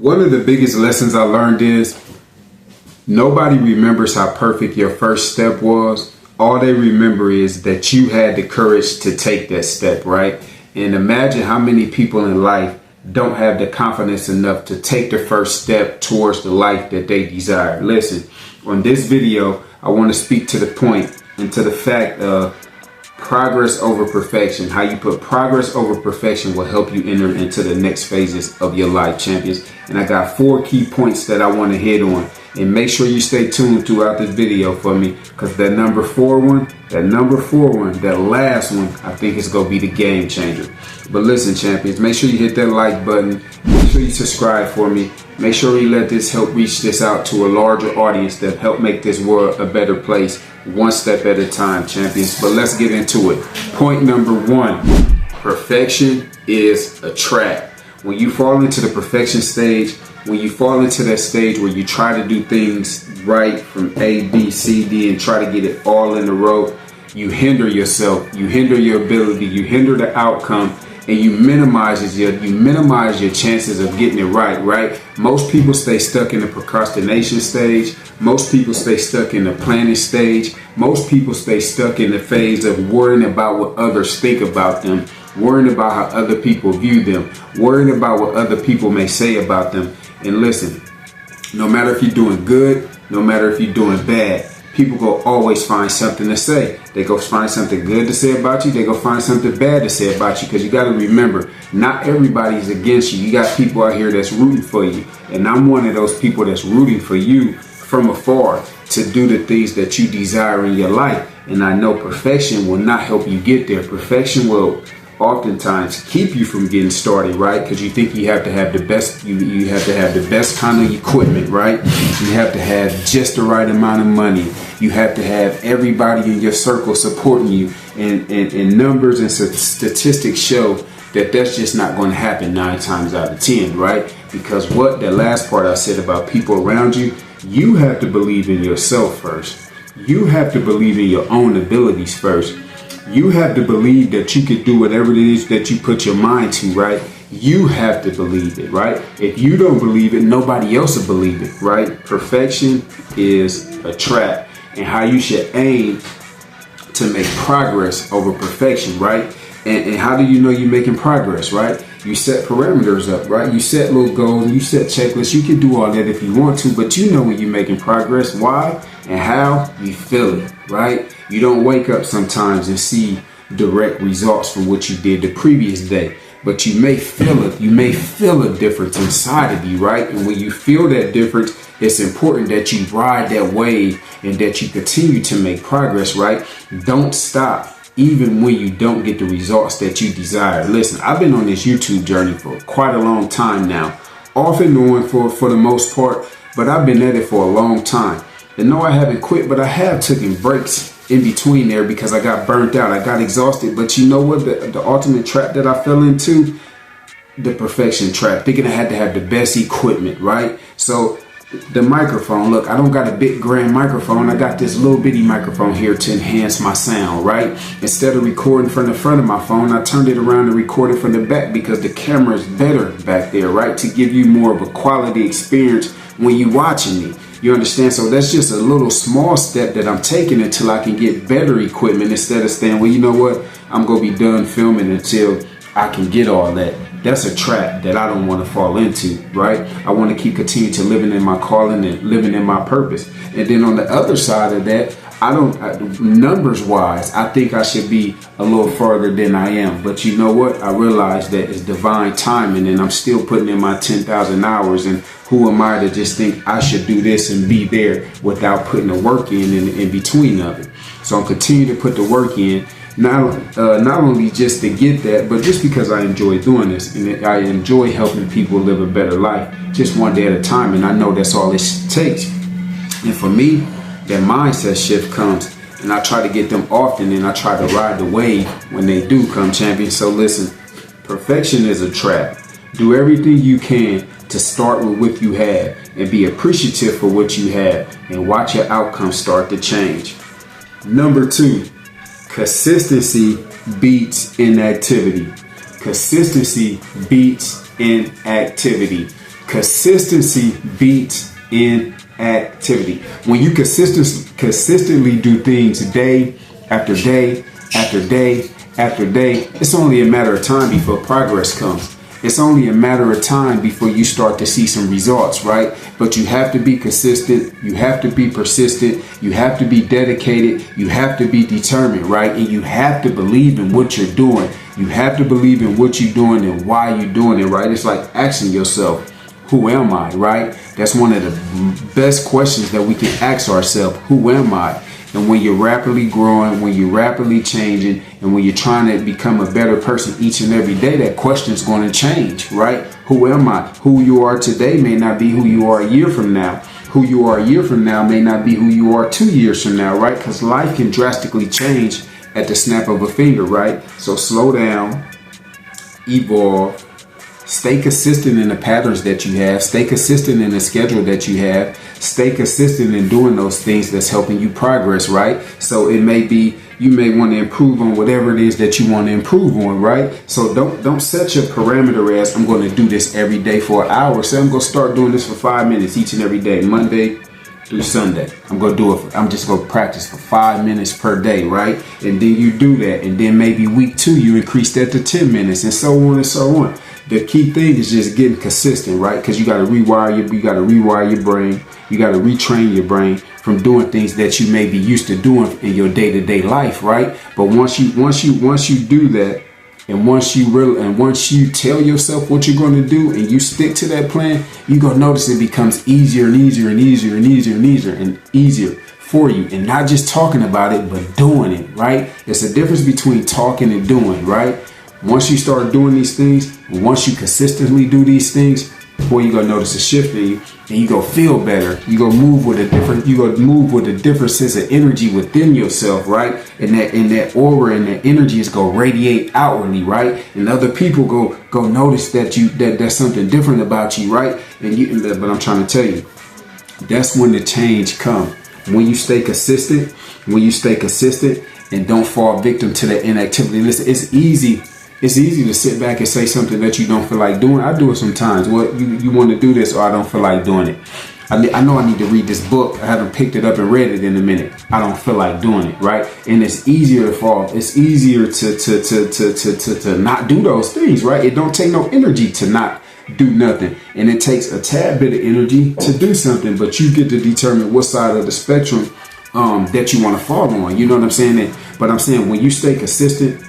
One of the biggest lessons I learned is nobody remembers how perfect your first step was. All they remember is that you had the courage to take that step, right? And imagine how many people in life don't have the confidence enough to take the first step towards the life that they desire. Listen, on this video, I want to speak to the point and to the fact of progress over perfection. How you put progress over perfection will help you enter into the next phases of your life, champions. And I got 4 key points that I want to hit on. And make sure you stay tuned throughout this video for me, because that number 4 one, that last one, I think is going to be the game changer. But listen, champions, make sure you hit that like button. Make sure you subscribe for me. Make sure you let this help reach this out to a larger audience that help make this world a better place, one step at a time, champions. But let's get into it. Point number 1, perfection is a trap. When you fall into the perfection stage, when you fall into that stage where you try to do things right from A, B, C, D, and try to get it all in a row, you hinder yourself, you hinder your ability, you hinder the outcome, and you minimize your chances of getting it right? Most people stay stuck in the procrastination stage. Most people stay stuck in the planning stage. Most people stay stuck in the phase of worrying about what others think about them, worrying about how other people view them, worrying about what other people may say about them. And listen, no matter if you're doing good, no matter if you're doing bad, people go always find something to say. They go find something good to say about you. They go find something bad to say about you. Because you got to remember, not everybody's against you. You got people out here that's rooting for you. And I'm one of those people that's rooting for you from afar to do the things that you desire in your life. And I know perfection will not help you get there. Perfection will oftentimes keep you from getting started, right? Because you think you have to have the best, you have to have the best kind of equipment, right? You have to have just the right amount of money. You have to have everybody in your circle supporting you, and numbers and statistics show that that's just not going to happen 9 times out of 10, right? Because what that last part I said about people around you, you have to believe in yourself first. You have to believe in your own abilities first. You have to believe that you could do whatever it is that you put your mind to, right? You have to believe it, right? If you don't believe it, nobody else will believe it, right? Perfection is a trap, and how you should aim to make progress over perfection, right? And how do you know you're making progress, right? You set parameters up, right? You set little goals, you set checklists. You can do all that if you want to, but you know when you're making progress. Why and how? You feel it, right? You don't wake up sometimes and see direct results from what you did the previous day, but you may feel it. You may feel a difference inside of you, right? And when you feel that difference, it's important that you ride that wave and that you continue to make progress, right? Don't stop. Even when you don't get the results that you desire. Listen, I've been on this YouTube journey for quite a long time now, off and on for the most part, but I've been at it for a long time. And no, I haven't quit, but I have taken breaks in between there because I got burnt out. I got exhausted. But you know what? The ultimate trap that I fell into, the perfection trap, thinking I had to have the best equipment, right? So the microphone, look, I don't got a big grand microphone. I got this little bitty microphone here to enhance my sound, right? Instead of recording from the front of my phone, I turned it around and recorded from the back because the camera is better back there, right? To give you more of a quality experience when you watching me. You understand? So that's just a little small step that I'm taking until I can get better equipment, instead of saying, well, you know what? I'm going to be done filming until I can get all that. That's a trap that I don't want to fall into, right? I want to continue to living in my calling and living in my purpose. And then on the other side of that, numbers wise, I think I should be a little farther than I am. But you know what? I realize that it's divine timing, and I'm still putting in my 10,000 hours. And who am I to just think I should do this and be there without putting the work in between of it? So I'm continuing to put the work in. Not only just to get that, but just because I enjoy doing this and I enjoy helping people live a better life, just one day at a time. And I know that's all it takes. And for me, that mindset shift comes, and I try to get them often, and I try to ride the wave when they do come, champion. So listen, perfection is a trap. Do everything you can to start with what you have and be appreciative for what you have, and watch your outcomes start to change. Number 2. Consistency beats inactivity. Consistency beats inactivity. Consistency beats inactivity. When you consistently do things day after day after day after day, it's only a matter of time before progress comes. It's only a matter of time before you start to see some results, right? But you have to be consistent. You have to be persistent. You have to be dedicated. You have to be determined, right? And you have to believe in what you're doing. You have to believe in what you're doing and why you're doing it, right? It's like asking yourself, who am I, right? That's one of the best questions that we can ask ourselves. Who am I? And when you're rapidly growing, when you're rapidly changing, and when you're trying to become a better person each and every day, that question is going to change, right? Who am I? Who you are today may not be who you are a year from now. Who you are a year from now may not be who you are 2 years from now, right? Because life can drastically change at the snap of a finger, right? So slow down, evolve, stay consistent in the patterns that you have, stay consistent in the schedule that you have, stay consistent in doing those things that's helping you progress, right? So it may be, you may want to improve on whatever it is that you want to improve on, right? So don't set your parameter as I'm going to do this every day for an hour. Say I'm going to start doing this for 5 minutes each and every day, Monday through Sunday. I'm going to do it. I'm just going to practice for 5 minutes per day, right? And then you do that. And then maybe week 2, you increase that to 10 minutes and so on and so on. The key thing is just getting consistent, right? Because you got to rewire your brain. You got to retrain your brain from doing things that you may be used to doing in your day-to-day life, right? But once you do that, and once you tell yourself what you're going to do and you stick to that plan, you're going to notice it becomes easier and easier and easier and easier and easier and easier for you. And not just talking about it, but doing it, right? It's a difference between talking and doing, right? Once you start doing these things, and once you consistently do these things, boy, you're gonna notice a shift in you, and you gonna feel better. You gonna move with a different sense of energy within yourself, right? And that aura and that energy is gonna radiate outwardly, right? And other people go notice that there's something different about you, right? But I'm trying to tell you, that's when the change comes. When you stay consistent, and don't fall victim to that inactivity. Listen, it's easy to sit back and say something that you don't feel like doing. I do it sometimes. Well, you want to do this, or I don't feel like doing it. I know I need to read this book. I haven't picked it up and read it in a minute. I don't feel like doing it, right? And it's easier to fall. It's easier to not do those things, right? It don't take no energy to not do nothing, and it takes a tad bit of energy to do something. But you get to determine what side of the spectrum that you want to fall on. You know what I'm saying? But I'm saying when you stay consistent.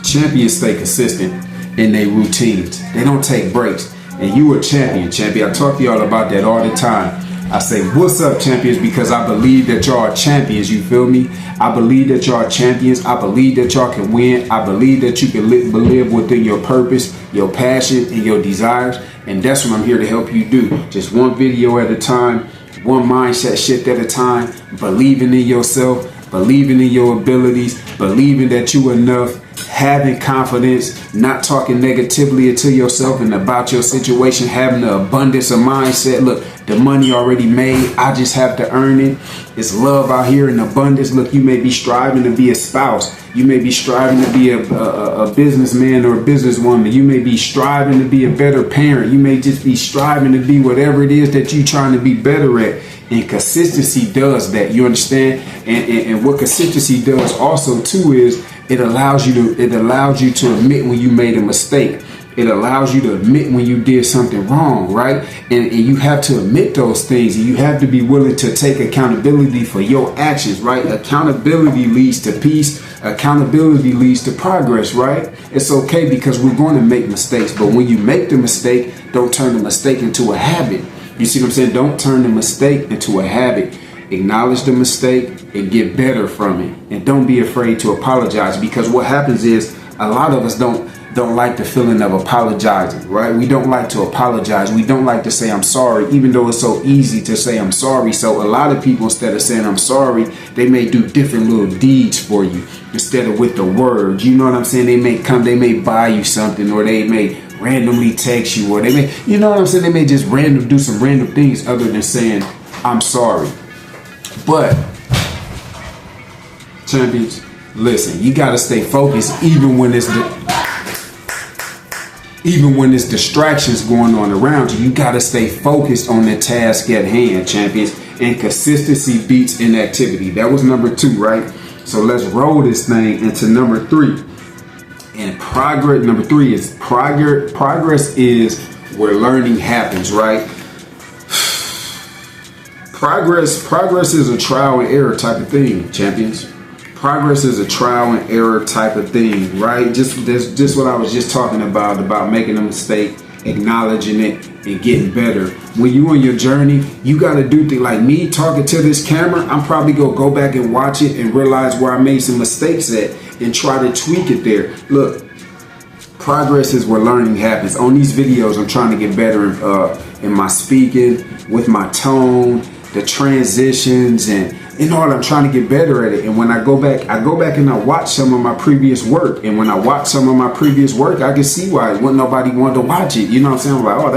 Champions stay consistent in their routines. They don't take breaks. And you a champion. I talk to y'all about that all the time. I say, what's up, champions? Because I believe that y'all are champions. You feel me? I believe that y'all are champions. I believe that y'all can win. I believe that you can live within your purpose, your passion, and your desires. And that's what I'm here to help you do. Just one video at a time, one mindset shift at a time, believing in yourself, believing in your abilities, believing that you enough, having confidence, not talking negatively to yourself and about your situation, having the abundance of mindset. Look, the money already made. I just have to earn it. It's love out here in abundance. Look, you may be striving to be a spouse. You may be striving to be a businessman or a businesswoman. You may be striving to be a better parent. You may just be striving to be whatever it is that you're trying to be better at. And consistency does that. You understand? And what consistency does also too is it allows you to admit when you made a mistake. It allows you to admit when you did something wrong, right? And you have to admit those things, and you have to be willing to take accountability for your actions, right? Accountability leads to peace. Accountability leads to progress, right? It's okay because we're going to make mistakes, but when you make the mistake, don't turn the mistake into a habit. You see what I'm saying? Don't turn the mistake into a habit. Acknowledge the mistake and get better from it. And don't be afraid to apologize, because what happens is a lot of us don't like the feeling of apologizing, right? We don't like to apologize. We don't like to say I'm sorry, even though it's so easy to say I'm sorry. So a lot of people, instead of saying I'm sorry, they may do different little deeds for you instead of with the words. You know what I'm saying? They may buy you something, or they may randomly text you, or they may, you know what I'm saying? They may just do some random things other than saying I'm sorry. But champions, listen, you got to stay focused even when it's Even when there's distractions going on around you, you got to stay focused on the task at hand, champions. And consistency beats inactivity. That was number 2, right? So let's roll this thing into number 3. And progress, number 3 is progress. Progress is where learning happens, right? Progress is a trial and error type of thing, champions. Progress is a trial and error type of thing, right? Just what I was just talking about making a mistake, acknowledging it, and getting better. When you on your journey, you got to do things like me talking to this camera. I'm probably going to go back and watch it and realize where I made some mistakes at and try to tweak it there. Look, progress is where learning happens. On these videos, I'm trying to get better in my speaking, with my tone, the transitions, and all. I'm trying to get better at it. And when I go back and I watch some of my previous work. And when I watch some of my previous work, I can see why nobody wanted to watch it. You know what I'm saying? I'm like, oh,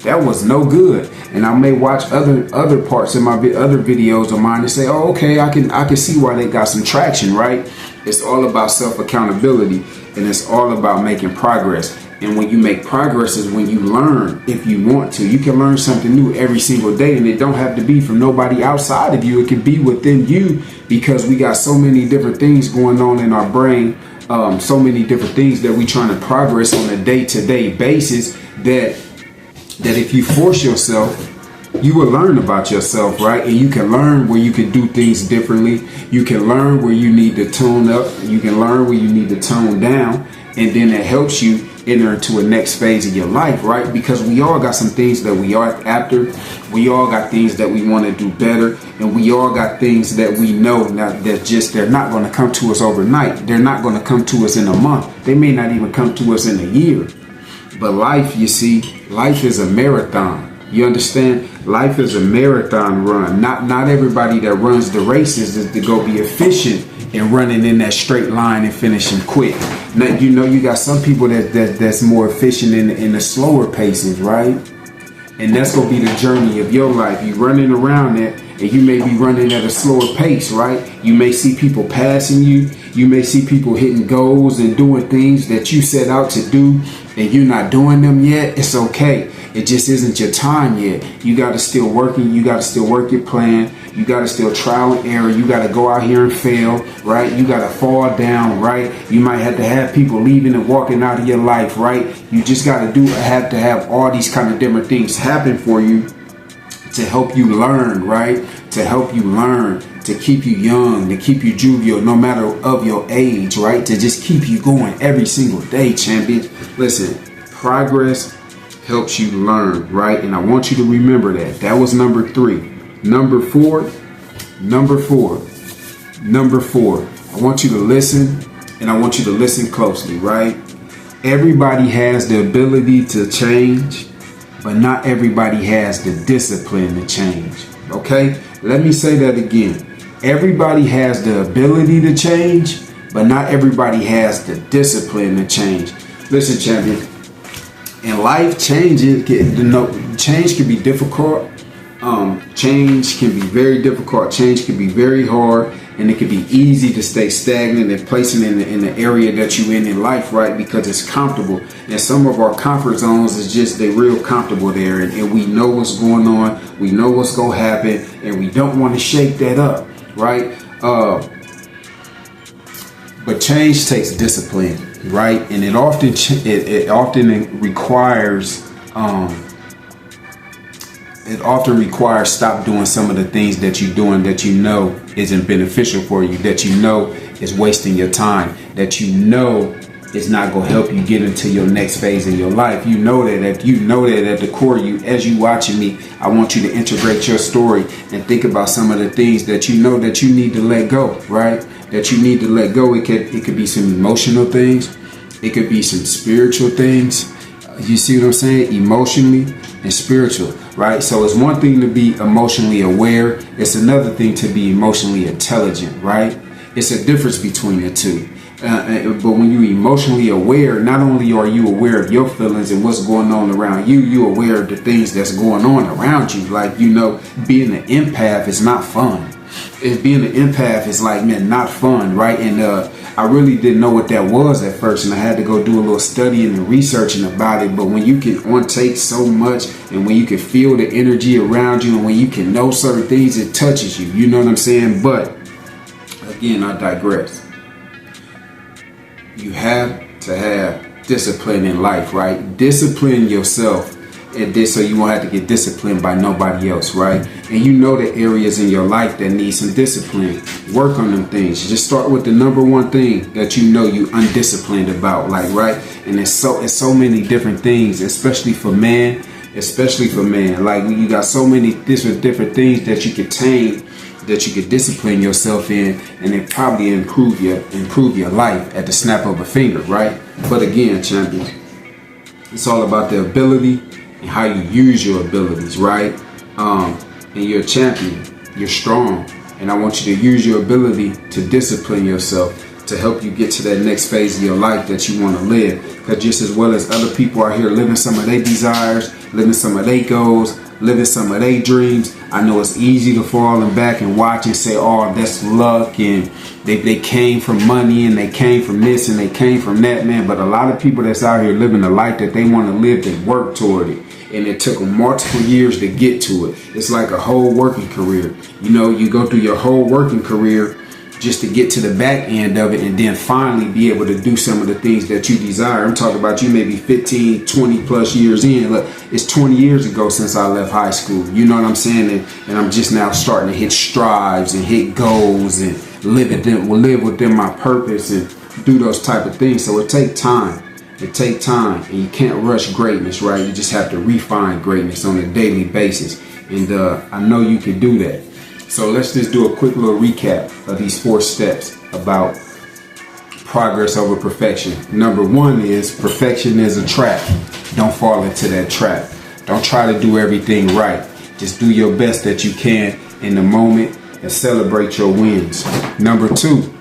that was no good. And I may watch other parts of my other videos of mine and say, oh, okay, I can see why they got some traction, right? It's all about self-accountability, and it's all about making progress. And when you make progress is when you learn. If you want to, you can learn something new every single day, and it don't have to be from nobody outside of you. It can be within you, because we got so many different things going on in our brain, so many different things that we trying to progress on a day-to-day basis, that if you force yourself, you will learn about yourself, right? And you can learn where you can do things differently. You can learn where you need to tone up. You can learn where you need to tone down. And then it helps you enter into a next phase of your life, right? Because we all got some things that we are after. We all got things that we want to do better. And we all got things that we know that they're not going to come to us overnight. They're not going to come to us in a month. They may not even come to us in a year. But life, you see, life is a marathon. You understand? Life is a marathon run. Not everybody that runs the races is to go be efficient and running in that straight line and finishing quick. Now, you got some people that's more efficient in the slower paces, right? And that's going to be the journey of your life. You running around it, and you may be running at a slower pace, right? You may see people passing you. You may see people hitting goals and doing things that you set out to do, and you're not doing them yet. It's okay. It just isn't your time yet. You got to still working. You got to still work your plan. You got to still trial and error. You got to go out here and fail, right? You got to fall down, right? You might have to have people leaving and walking out of your life, right? You just got to have all these kind of different things happen for you to help you learn, right? To help you learn, to keep you young, to keep you juvenile, no matter of your age, right? To just keep you going every single day, champions. Listen, progress helps you learn, right? And I want you to remember that. That was number 3. Number four. I want you to listen, and I want you to listen closely, right? Everybody has the ability to change, but not everybody has the discipline to change. Okay? Let me say that again. Everybody has the ability to change, but not everybody has the discipline to change. Listen, champion. In life, change can be difficult. Change can be very difficult. Change can be very hard, and it can be easy to stay stagnant and placing in the area that you're in life, right? Because it's comfortable. And some of our comfort zones is just they're real comfortable there, and we know what's going on. We know what's gonna happen, and we don't want to shake that up, right? But change takes discipline, right? And it often requires. It often requires stop doing some of the things that you're doing that you know isn't beneficial for you, that you know is wasting your time, that you know is not going to help you get into your next phase of your life. You know that at the core of you, as you watching me, I want you to integrate your story and think about some of the things that you know that you need to let go, right? That you need to let go. It could be some emotional things. It could be some spiritual things. You see what I'm saying? Emotionally and spiritual, right? So it's one thing to be emotionally aware. It's another thing to be emotionally intelligent, right? It's a difference between the two. But when you're emotionally aware, not only are you aware of your feelings and what's going on around you, you're aware of the things that's going on around you. Like, being an empath is not fun. Being an empath is like, man, not fun, right? And I really didn't know what that was at first, and I had to go do a little studying and researching about it. But when you can take so much, and when you can feel the energy around you, and when you can know certain things, it touches you. You know what I'm saying? But again, I digress. You have to have discipline in life, right? Discipline yourself. And this, so you won't have to get disciplined by nobody else, right? And you know the areas in your life that need some discipline. Work on them things. Just start with the number one thing that you know you undisciplined about, like, right? And it's so many different things, especially for man. Like, you got so many different things that you could tame, that you could discipline yourself in, and it probably improve your life at the snap of a finger, right? But again, champions, it's all about the ability and how you use your abilities, right? And you're a champion, you're strong, and I want you to use your ability to discipline yourself to help you get to that next phase of your life that you want to live. Because just as well as other people are here living some of their desires, living some of their goals, living some of their dreams, I know it's easy to fall back and watch and say, oh, that's luck, and they came from money, and they came from this, and they came from that, man. But a lot of people that's out here living the life that they want to live, they work toward it. And it took them multiple years to get to it. It's like a whole working career. You know, you go through your whole working career just to get to the back end of it, and then finally be able to do some of the things that you desire. I'm talking about you maybe 15, 20 plus years in. Look, it's 20 years ago since I left high school. You know what I'm saying? And I'm just now starting to hit strides and hit goals and live within my purpose and do those type of things. So it takes time. And you can't rush greatness, right? You just have to refine greatness on a daily basis. And I know you can do that. So let's just do a quick little recap of these 4 steps about progress over perfection. Number 1 is perfection is a trap. Don't fall into that trap. Don't try to do everything right. Just do your best that you can in the moment and celebrate your wins. Number 2,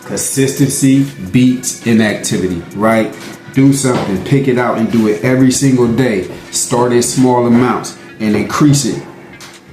consistency beats inactivity, right? Do something, pick it out and do it every single day. Start in small amounts and increase it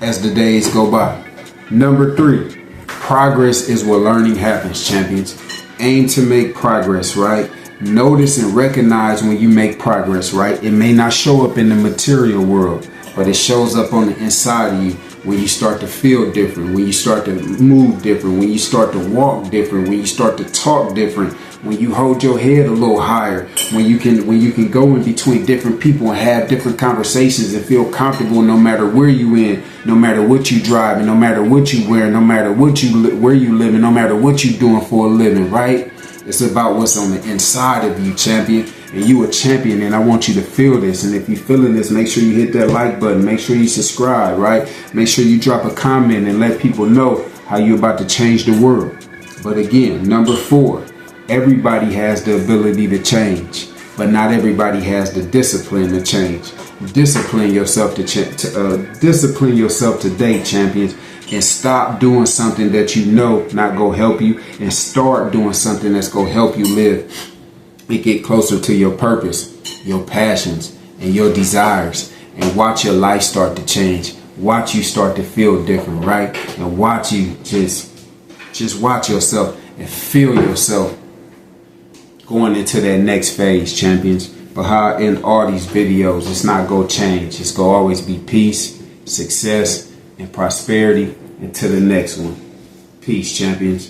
as the days go by. Number 3, progress is where learning happens, champions. Aim to make progress, right? Notice and recognize when you make progress, right? It may not show up in the material world, but it shows up on the inside of you when you start to feel different, when you start to move different, when you start to walk different, when you start to talk different, when you hold your head a little higher, when you can go in between different people and have different conversations and feel comfortable no matter where you in, no matter what you drive, and no matter what you wear, no matter where you live, and no matter what you doing for a living, right? It's about what's on the inside of you, champion. And you a champion, and I want you to feel this. And if you're feeling this, make sure you hit that like button. Make sure you subscribe, right? Make sure you drop a comment and let people know how you're about to change the world. But again, number 4, everybody has the ability to change, but not everybody has the discipline to change. Discipline yourself discipline yourself today, champions, and stop doing something that you know not gonna help you, and start doing something that's gonna help you live and get closer to your purpose, your passions, and your desires, and watch your life start to change. Watch you start to feel different, right? And watch you just watch yourself and feel yourself going into that next phase, champions. But how in all these videos, it's not gonna change. It's gonna always be peace, success, and prosperity. Until the next one. Peace, champions.